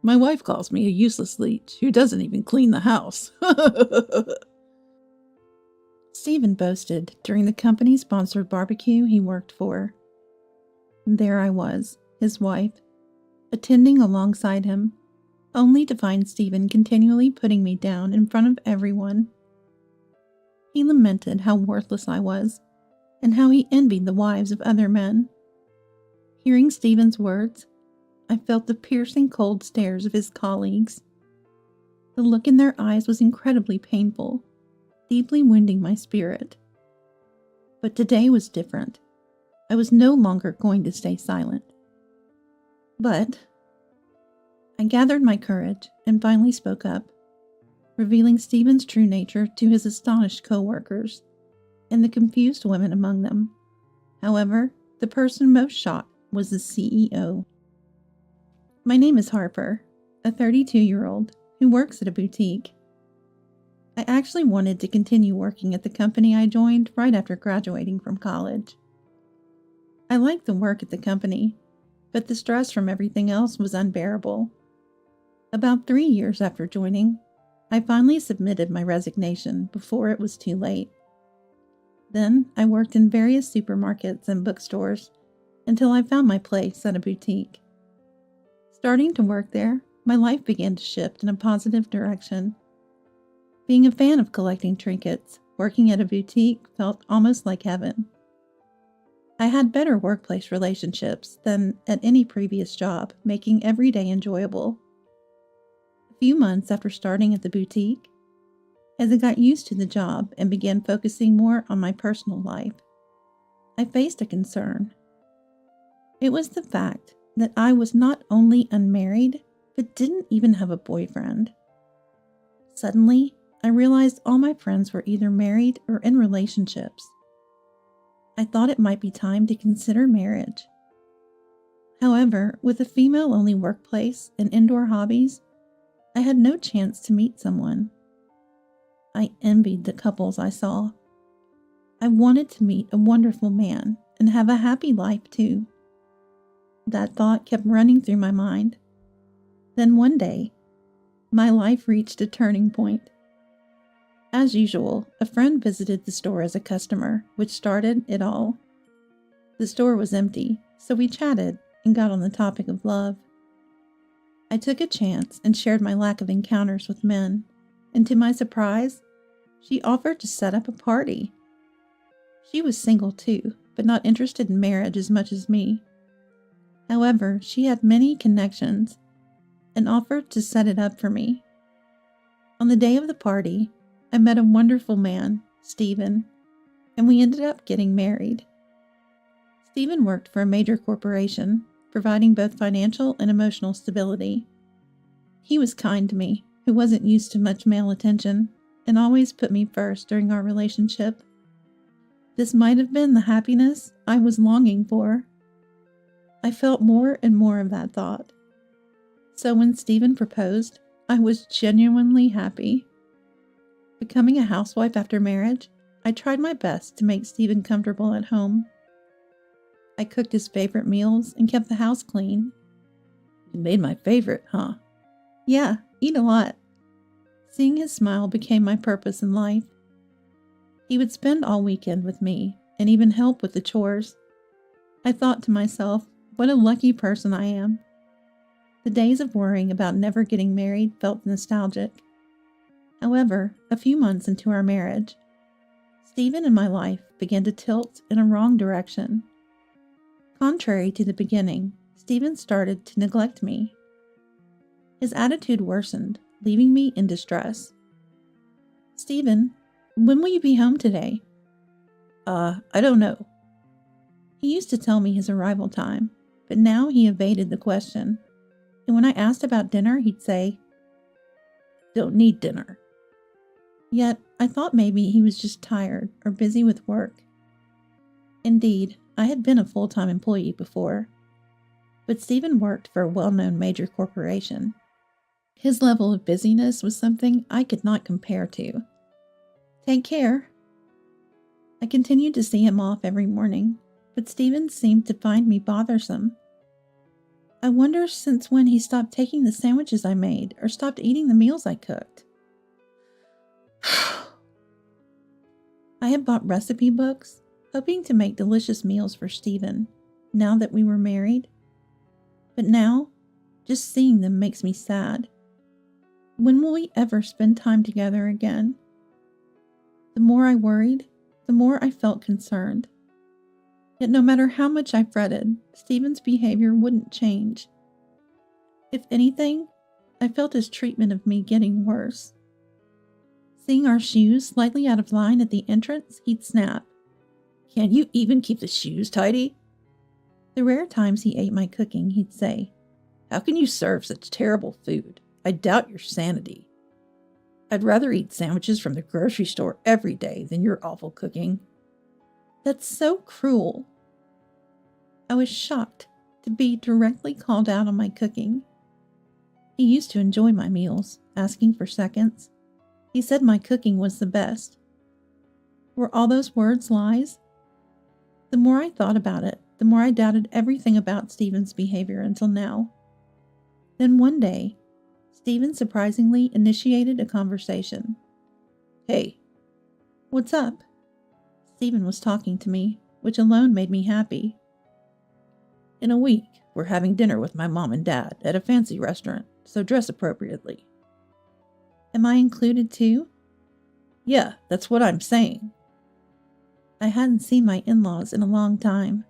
My wife calls me a useless leech who doesn't even clean the house. Stephen boasted during the company-sponsored barbecue he worked for. There I was, his wife, attending alongside him, only to find Stephen continually putting me down in front of everyone. He lamented how worthless I was, and how he envied the wives of other men. Hearing Stephen's words, I felt the piercing cold stares of his colleagues. The look in their eyes was incredibly painful, deeply wounding my spirit. But today was different. I was no longer going to stay silent. But I gathered my courage and finally spoke up, revealing Stephen's true nature to his astonished co-workers and the confused women among them. However, the person most shocked was the CEO. My name is Harper, a 32-year-old who works at a boutique. I actually wanted to continue working at the company I joined right after graduating from college. I liked the work at the company, but the stress from everything else was unbearable. About 3 years after joining, I finally submitted my resignation before it was too late. Then I worked in various supermarkets and bookstores until I found my place at a boutique. Starting to work there, my life began to shift in a positive direction. Being a fan of collecting trinkets, working at a boutique felt almost like heaven. I had better workplace relationships than at any previous job, making every day enjoyable. A few months after starting at the boutique, as I got used to the job and began focusing more on my personal life, I faced a concern. It was the fact that I was not only unmarried, but didn't even have a boyfriend. Suddenly, I realized all my friends were either married or in relationships. I thought it might be time to consider marriage. However, with a female-only workplace and indoor hobbies, I had no chance to meet someone. I envied the couples I saw. I wanted to meet a wonderful man and have a happy life too. That thought kept running through my mind. Then one day, my life reached a turning point. As usual, a friend visited the store as a customer, which started it all. The store was empty, so we chatted and got on the topic of love. I took a chance and shared my lack of encounters with men, and to my surprise, she offered to set up a party. She was single too, but not interested in marriage as much as me. However, she had many connections and offered to set it up for me. On the day of the party, I met a wonderful man, Stephen, and we ended up getting married. Stephen worked for a major corporation, providing both financial and emotional stability. He was kind to me, who wasn't used to much male attention, and always put me first during our relationship. This might have been the happiness I was longing for. I felt more and more of that thought. So when Stephen proposed, I was genuinely happy. Becoming a housewife after marriage, I tried my best to make Stephen comfortable at home. I cooked his favorite meals and kept the house clean. You made my favorite, huh? Yeah, eat a lot. Seeing his smile became my purpose in life. He would spend all weekend with me and even help with the chores. I thought to myself, what a lucky person I am. The days of worrying about never getting married felt nostalgic. However, a few months into our marriage, Stephen and my life began to tilt in a wrong direction. Contrary to the beginning, Stephen started to neglect me. His attitude worsened, leaving me in distress. Stephen, when will you be home today? I don't know. He used to tell me his arrival time, but now he evaded the question. And when I asked about dinner, he'd say, don't need dinner. Yet, I thought maybe he was just tired or busy with work. Indeed, I had been a full-time employee before, but Stephen worked for a well-known major corporation. His level of busyness was something I could not compare to. Take care. I continued to see him off every morning, but Stephen seemed to find me bothersome. I wonder since when he stopped taking the sandwiches I made or stopped eating the meals I cooked. I had bought recipe books, hoping to make delicious meals for Stephen, now that we were married. But now, just seeing them makes me sad. When will we ever spend time together again? The more I worried, the more I felt concerned. Yet no matter how much I fretted, Stephen's behavior wouldn't change. If anything, I felt his treatment of me getting worse. Seeing our shoes slightly out of line at the entrance, he'd snap. "Can't you even keep the shoes tidy?" The rare times he ate my cooking, he'd say, "How can you serve such terrible food? I doubt your sanity. I'd rather eat sandwiches from the grocery store every day than your awful cooking." That's so cruel. I was shocked to be directly called out on my cooking. He used to enjoy my meals, asking for seconds. He said my cooking was the best. Were all those words lies? The more I thought about it, the more I doubted everything about Stephen's behavior until now. Then one day, Stephen surprisingly initiated a conversation. "Hey." "What's up?" Stephen was talking to me, which alone made me happy. "In a week, we're having dinner with my mom and dad at a fancy restaurant, so dress appropriately." "Am I included too?" "Yeah, that's what I'm saying." I hadn't seen my in-laws in a long time.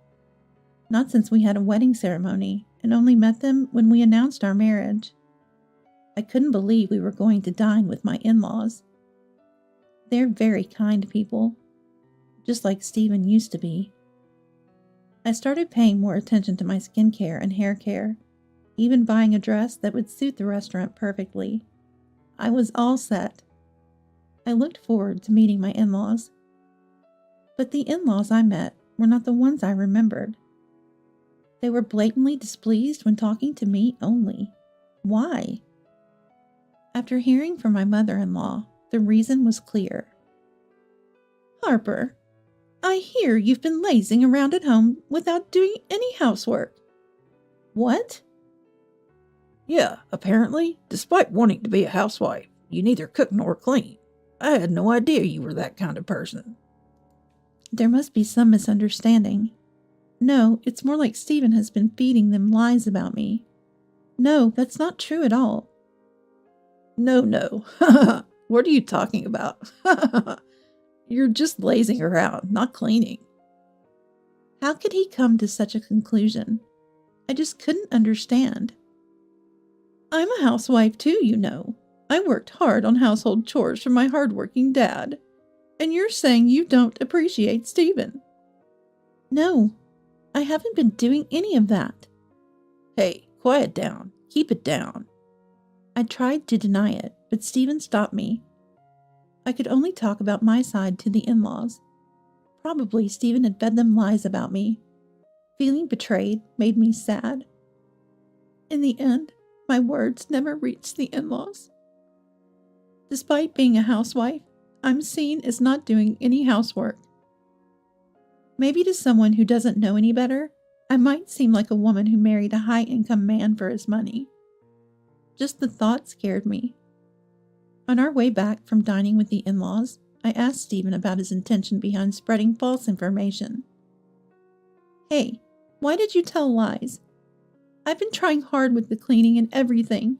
Not since we had a wedding ceremony, and only met them when we announced our marriage. I couldn't believe we were going to dine with my in-laws. They're very kind people, just like Stephen used to be. I started paying more attention to my skincare and hair care, even buying a dress that would suit the restaurant perfectly. I was all set. I looked forward to meeting my in-laws. But the in-laws I met were not the ones I remembered. They were blatantly displeased when talking to me only. Why? After hearing from my mother-in-law, the reason was clear. "Harper, I hear you've been lazing around at home without doing any housework." "What?" "Yeah, apparently, despite wanting to be a housewife, you neither cook nor clean. I had no idea you were that kind of person." There must be some misunderstanding. No, it's more like Stephen has been feeding them lies about me. No, that's not true at all. No. What are you talking about? You're just lazing around, not cleaning." How could he come to such a conclusion? I just couldn't understand. "I'm a housewife too, you know. I worked hard on household chores for my hard-working dad. And you're saying you don't appreciate Stephen." "No, I haven't been doing any of that." "Hey, quiet down. Keep it down." I tried to deny it, but Stephen stopped me. I could only talk about my side to the in-laws. Probably Stephen had fed them lies about me. Feeling betrayed made me sad. In the end, my words never reached the in-laws. Despite being a housewife, I'm seen as not doing any housework. Maybe to someone who doesn't know any better, I might seem like a woman who married a high-income man for his money. Just the thought scared me. On our way back from dining with the in-laws, I asked Stephen about his intention behind spreading false information. "Hey, why did you tell lies? I've been trying hard with the cleaning and everything.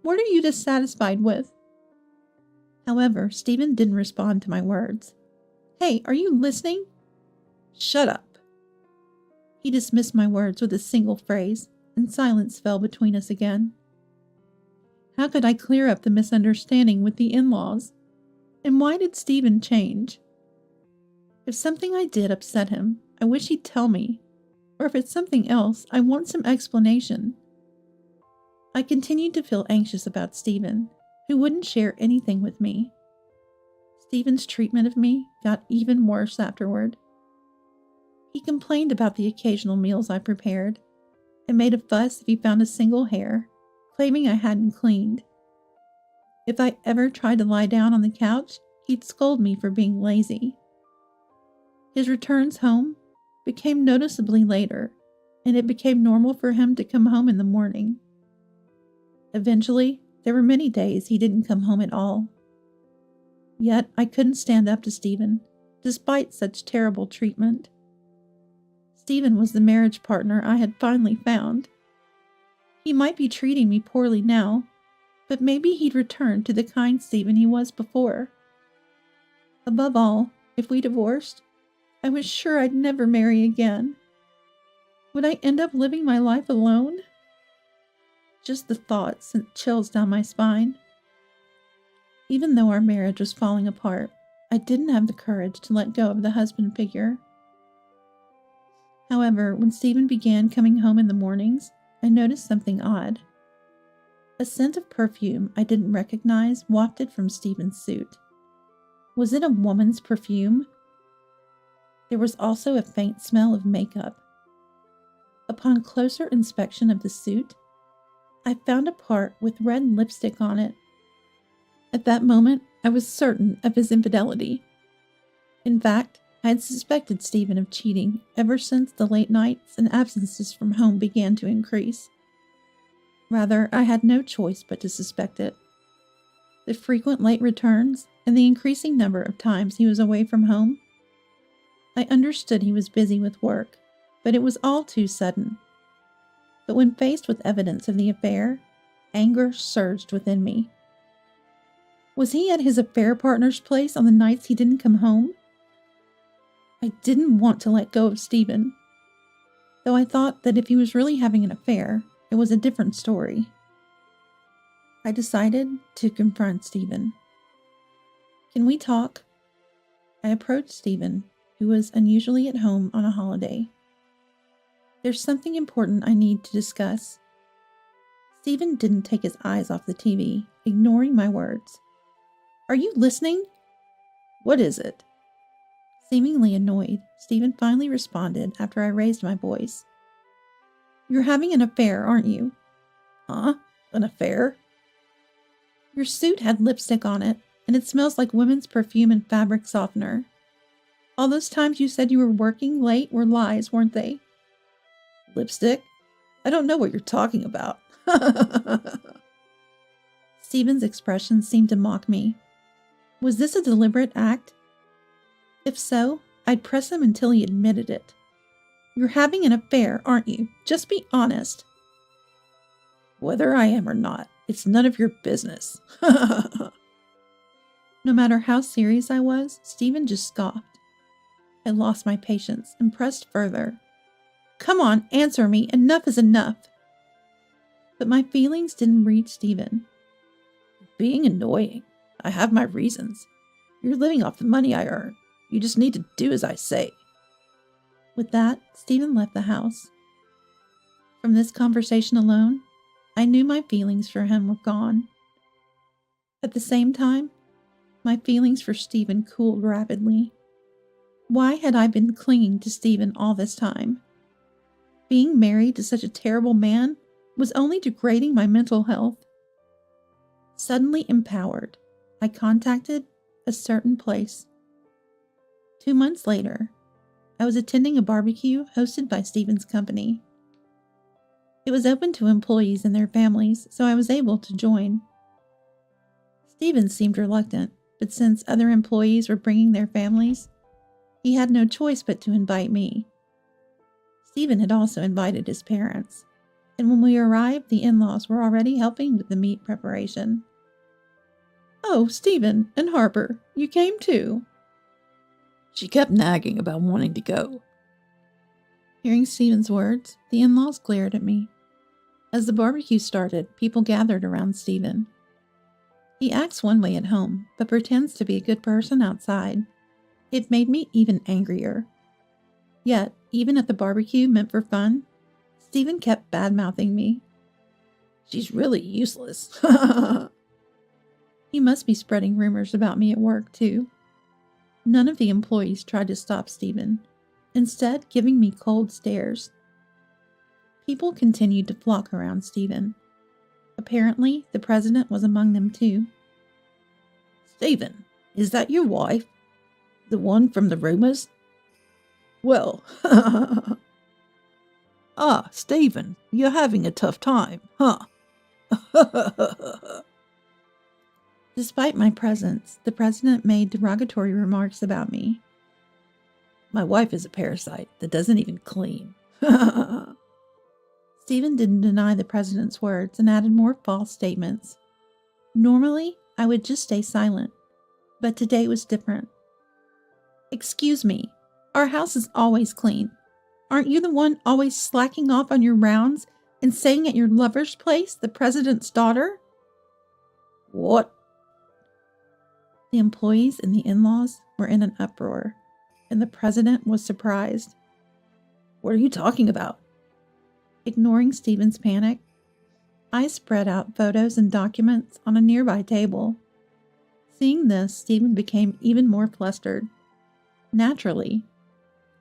What are you dissatisfied with?" However, Stephen didn't respond to my words. "Hey, are you listening?" "Shut up." He dismissed my words with a single phrase, and silence fell between us again. How could I clear up the misunderstanding with the in-laws? And why did Stephen change? If something I did upset him, I wish he'd tell me. Or if it's something else, I want some explanation. I continued to feel anxious about Stephen, who wouldn't share anything with me. Stephen's treatment of me got even worse afterward. He complained about the occasional meals I prepared, and made a fuss if he found a single hair, claiming I hadn't cleaned. If I ever tried to lie down on the couch, he'd scold me for being lazy. His returns home became noticeably later, and it became normal for him to come home in the morning. Eventually, there were many days he didn't come home at all. Yet I couldn't stand up to Stephen, despite such terrible treatment. Stephen was the marriage partner I had finally found. He might be treating me poorly now, but maybe he'd return to the kind Stephen he was before. Above all, if we divorced, I was sure I'd never marry again. Would I end up living my life alone? Just the thought sent chills down my spine. Even though our marriage was falling apart, I didn't have the courage to let go of the husband figure. However, when Stephen began coming home in the mornings, I noticed something odd. A scent of perfume I didn't recognize wafted from Stephen's suit. Was it a woman's perfume? There was also a faint smell of makeup. Upon closer inspection of the suit, I found a part with red lipstick on it. At that moment, I was certain of his infidelity. In fact, I had suspected Stephen of cheating ever since the late nights and absences from home began to increase. Rather, I had no choice but to suspect it. The frequent late returns and the increasing number of times he was away from home. I understood he was busy with work, but it was all too sudden. But when faced with evidence of the affair, anger surged within me. Was he at his affair partner's place on the nights he didn't come home? I didn't want to let go of Stephen, though I thought that if he was really having an affair, it was a different story. I decided to confront Stephen. Can we talk? I approached Stephen, who was unusually at home on a holiday. There's something important I need to discuss. Stephen didn't take his eyes off the TV, ignoring my words. Are you listening? What is it? Seemingly annoyed, Stephen finally responded after I raised my voice. You're having an affair, aren't you? Huh? An affair? Your suit had lipstick on it, and it smells like women's perfume and fabric softener. All those times you said you were working late were lies, weren't they? Lipstick? I don't know what you're talking about. Stephen's expression seemed to mock me. Was this a deliberate act? If so, I'd press him until he admitted it. You're having an affair, aren't you? Just be honest. Whether I am or not, it's none of your business. No matter how serious I was, Stephen just scoffed. I lost my patience and pressed further. Come on, answer me. Enough is enough. But my feelings didn't reach Stephen. Being annoying. I have my reasons. You're living off the money I earn. You just need to do as I say. With that, Stephen left the house. From this conversation alone, I knew my feelings for him were gone. At the same time, my feelings for Stephen cooled rapidly. Why had I been clinging to Stephen all this time? Being married to such a terrible man was only degrading my mental health. Suddenly empowered, I contacted a certain place. 2 months later, I was attending a barbecue hosted by Stephen's company. It was open to employees and their families, so I was able to join. Stephen seemed reluctant, but since other employees were bringing their families, he had no choice but to invite me. Stephen had also invited his parents, and when we arrived, the in-laws were already helping with the meat preparation. Oh, Stephen and Harper, you came too. She kept nagging about wanting to go. Hearing Stephen's words, the in-laws glared at me. As the barbecue started, people gathered around Stephen. He acts one way at home, but pretends to be a good person outside. It made me even angrier. Yet, even at the barbecue meant for fun, Stephen kept bad-mouthing me. She's really useless. He must be spreading rumors about me at work, too. None of the employees tried to stop Stephen, instead giving me cold stares. People continued to flock around Stephen. Apparently, the president was among them, too. Stephen, is that your wife? The one from the rumors? Well, Ah, Stephen, you're having a tough time, huh? Despite my presence, the president made derogatory remarks about me. My wife is a parasite that doesn't even clean. Stephen didn't deny the president's words and added more false statements. Normally, I would just stay silent, but today was different. Excuse me, our house is always clean. Aren't you the one always slacking off on your rounds and staying at your lover's place, the president's daughter? What? The employees and the in-laws were in an uproar, and the president was surprised. What are you talking about? Ignoring Stephen's panic, I spread out photos and documents on a nearby table. Seeing this, Stephen became even more flustered. Naturally,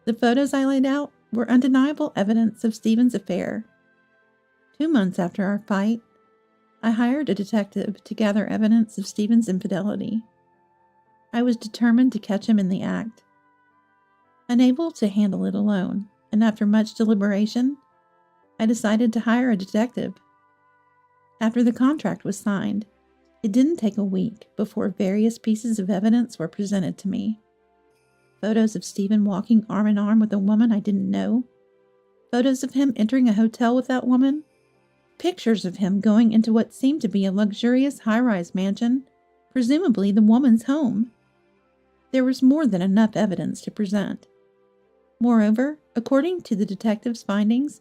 the photos I laid out were undeniable evidence of Stephen's affair. 2 months after our fight, I hired a detective to gather evidence of Stephen's infidelity. I was determined to catch him in the act. Unable to handle it alone, and after much deliberation, I decided to hire a detective. After the contract was signed, it didn't take a week before various pieces of evidence were presented to me. Photos of Stephen walking arm in arm with a woman I didn't know. Photos of him entering a hotel with that woman. Pictures of him going into what seemed to be a luxurious high-rise mansion, presumably the woman's home. There was more than enough evidence to present. Moreover, according to the detective's findings,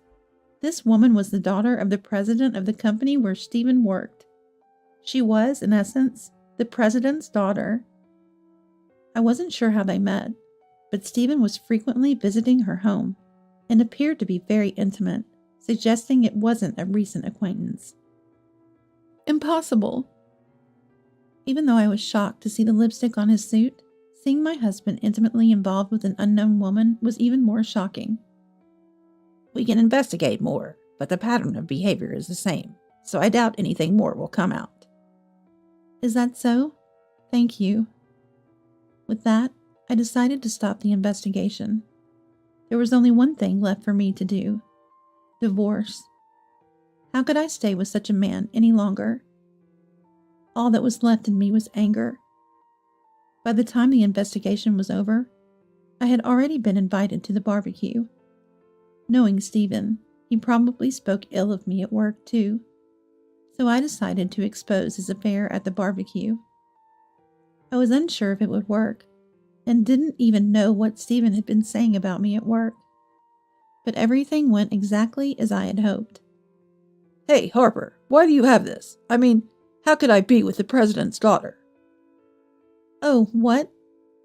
this woman was the daughter of the president of the company where Stephen worked. She was, in essence, the president's daughter. I wasn't sure how they met, but Stephen was frequently visiting her home and appeared to be very intimate, suggesting it wasn't a recent acquaintance. Impossible. Even though I was shocked to see the lipstick on his suit, seeing my husband intimately involved with an unknown woman was even more shocking. We can investigate more, but the pattern of behavior is the same, so I doubt anything more will come out. Is that so? Thank you. With that, I decided to stop the investigation. There was only one thing left for me to do: divorce. How could I stay with such a man any longer? All that was left in me was anger. By the time the investigation was over, I had already been invited to the barbecue. Knowing Stephen, he probably spoke ill of me at work too, so I decided to expose his affair at the barbecue. I was unsure if it would work, and didn't even know what Stephen had been saying about me at work. But everything went exactly as I had hoped. Hey, Harper, why do you have this? I mean, how could I be with the president's daughter? Oh, what?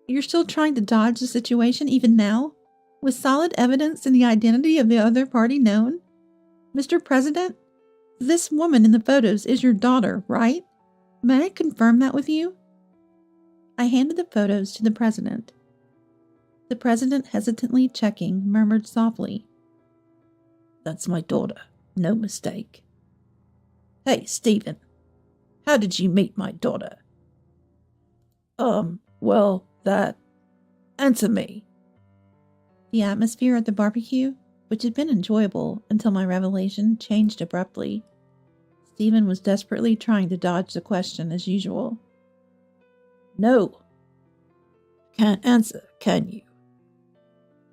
You're still trying to dodge the situation even now? With solid evidence and the identity of the other party known? Mr. President, this woman in the photos is your daughter, right? May I confirm that with you? I handed the photos to the president. The president, hesitantly checking, murmured softly, That's my daughter, no mistake. Hey, Stephen, how did you meet my daughter? Well, answer me. The atmosphere at the barbecue, which had been enjoyable until my revelation, changed abruptly. Stephen was desperately trying to dodge the question as usual. No. Can't answer, can you?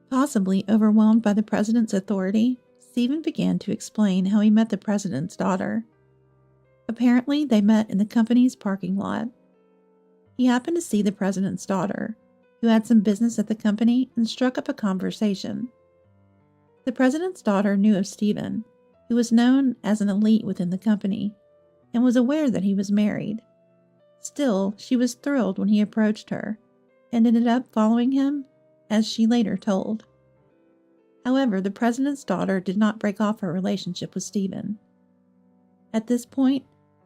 Possibly overwhelmed by the president's authority, Stephen began to explain how he met the president's daughter. Apparently, they met in the company's parking lot. He happened to see the president's daughter, who had some business at the company, and struck up a conversation. The president's daughter knew of Stephen, who was known as an elite within the company, and was aware that he was married. Still, she was thrilled when he approached her, and ended up following him, as she later told. However, the president's daughter did not break off her relationship with Stephen. At this point,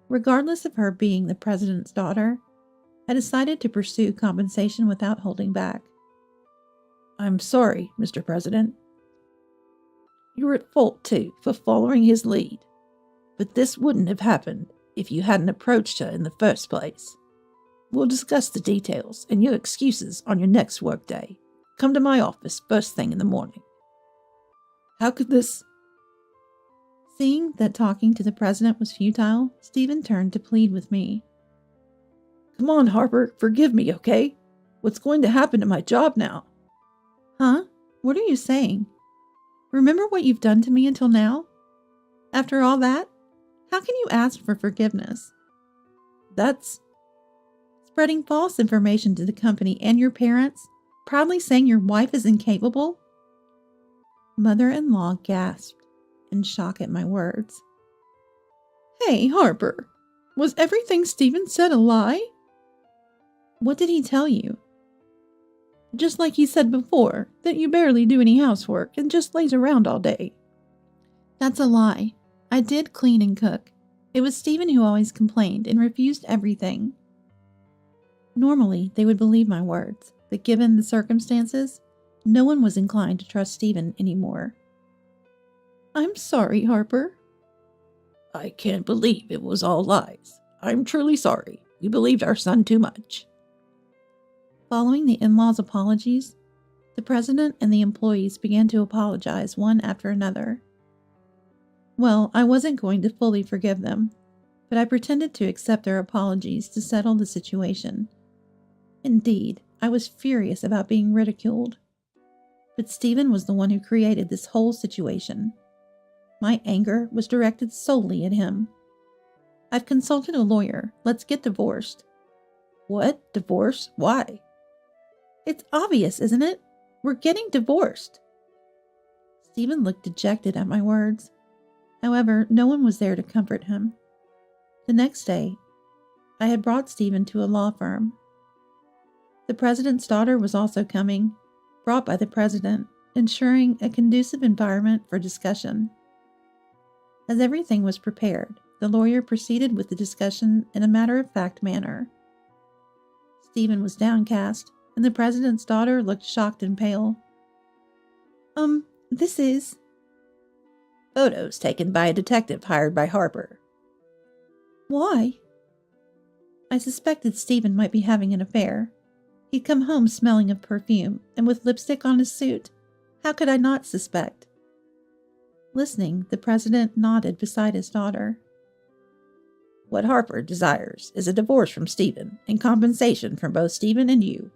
regardless of her being the president's daughter, I decided to pursue compensation without holding back. I'm sorry, Mr. President. You were at fault, too, for following his lead. But this wouldn't have happened if you hadn't approached her in the first place. We'll discuss the details and your excuses on your next workday. Come to my office first thing in the morning. How could this... Seeing that talking to the president was futile, Stephen turned to plead with me. Come on, Harper, forgive me, okay? What's going to happen to my job now? Huh? What are you saying? Remember what you've done to me until now? After all that, how can you ask for forgiveness? That's spreading false information to the company and your parents, proudly saying your wife is incapable? Mother-in-law gasped in shock at my words. Hey, Harper, was everything Stephen said a lie? What did he tell you? Just like he said before, that you barely do any housework and just lays around all day. That's a lie. I did clean and cook. It was Stephen who always complained and refused everything. Normally, they would believe my words, but given the circumstances, no one was inclined to trust Stephen anymore. I'm sorry, Harper. I can't believe it was all lies. I'm truly sorry. We believed our son too much. Following the in-laws' apologies, the president and the employees began to apologize one after another. Well, I wasn't going to fully forgive them, but I pretended to accept their apologies to settle the situation. Indeed, I was furious about being ridiculed. But Stephen was the one who created this whole situation. My anger was directed solely at him. I've consulted a lawyer. Let's get divorced. What? Divorce? Why? It's obvious, isn't it? We're getting divorced. Stephen looked dejected at my words. However, no one was there to comfort him. The next day, I had brought Stephen to a law firm. The president's daughter was also coming, brought by the president, ensuring a conducive environment for discussion. As everything was prepared, the lawyer proceeded with the discussion in a matter-of-fact manner. Stephen was downcast, and the president's daughter looked shocked and pale. This is... Photos taken by a detective hired by Harper. Why? I suspected Stephen might be having an affair. He'd come home smelling of perfume and with lipstick on his suit. How could I not suspect? Listening, the president nodded beside his daughter. What Harper desires is a divorce from Stephen and compensation from both Stephen and you.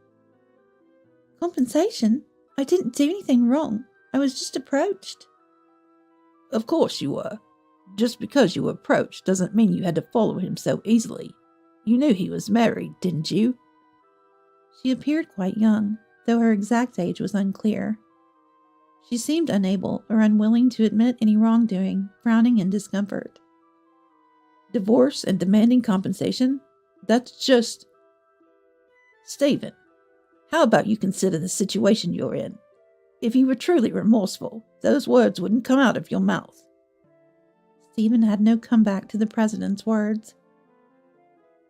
Compensation? I didn't do anything wrong. I was just approached. Of course you were. Just because you were approached doesn't mean you had to follow him so easily. You knew he was married, didn't you? She appeared quite young, though her exact age was unclear. She seemed unable or unwilling to admit any wrongdoing, frowning in discomfort. Divorce and demanding compensation? That's just... Stephen, how about you consider the situation you're in? If you were truly remorseful, those words wouldn't come out of your mouth. Stephen had no comeback to the president's words.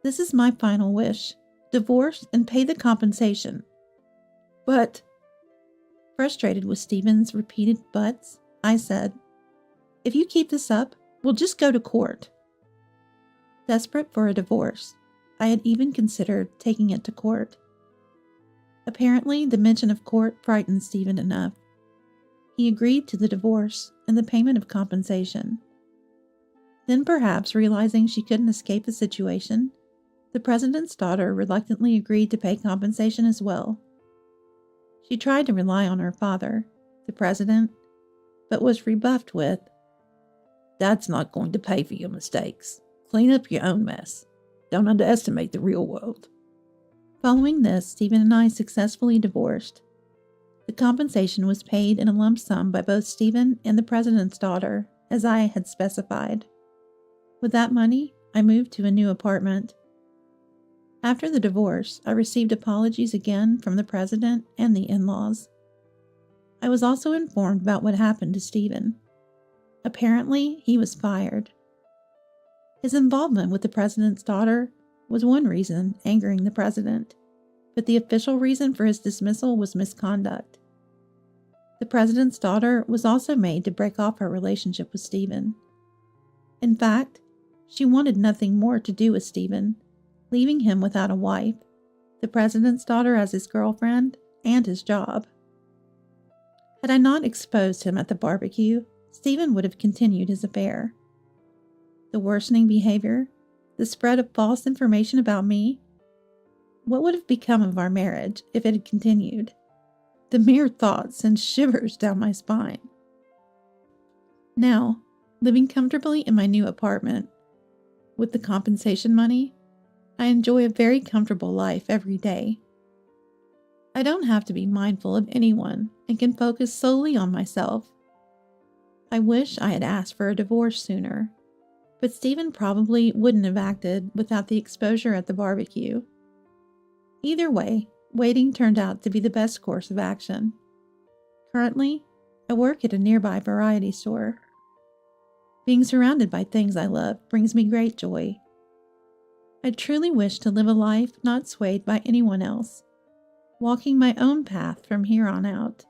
This is my final wish. Divorce and pay the compensation. But... Frustrated with Stephen's repeated buts, I said, if you keep this up, we'll just go to court. Desperate for a divorce, I had even considered taking it to court. Apparently, the mention of court frightened Stephen enough. He agreed to the divorce and the payment of compensation. Then, perhaps realizing she couldn't escape the situation, the president's daughter reluctantly agreed to pay compensation as well. She tried to rely on her father, the president, but was rebuffed with, "Dad's not going to pay for your mistakes. Clean up your own mess. Don't underestimate the real world." Following this, Stephen and I successfully divorced. The compensation was paid in a lump sum by both Stephen and the president's daughter, as I had specified. With that money, I moved to a new apartment. After the divorce, I received apologies again from the president and the in-laws. I was also informed about what happened to Stephen. Apparently, he was fired. His involvement with the president's daughter was one reason angering the president, but the official reason for his dismissal was misconduct. The president's daughter was also made to break off her relationship with Stephen. In fact, she wanted nothing more to do with Stephen, leaving him without a wife, the president's daughter as his girlfriend, and his job. Had I not exposed him at the barbecue, Stephen would have continued his affair. The worsening behavior, the spread of false information about me. What would have become of our marriage if it had continued? The mere thought sends shivers down my spine. Now, living comfortably in my new apartment, with the compensation money, I enjoy a very comfortable life every day. I don't have to be mindful of anyone and can focus solely on myself. I wish I had asked for a divorce sooner, but Stephen probably wouldn't have acted without the exposure at the barbecue. Either way, waiting turned out to be the best course of action. Currently, I work at a nearby variety store. Being surrounded by things I love brings me great joy. I truly wish to live a life not swayed by anyone else, walking my own path from here on out.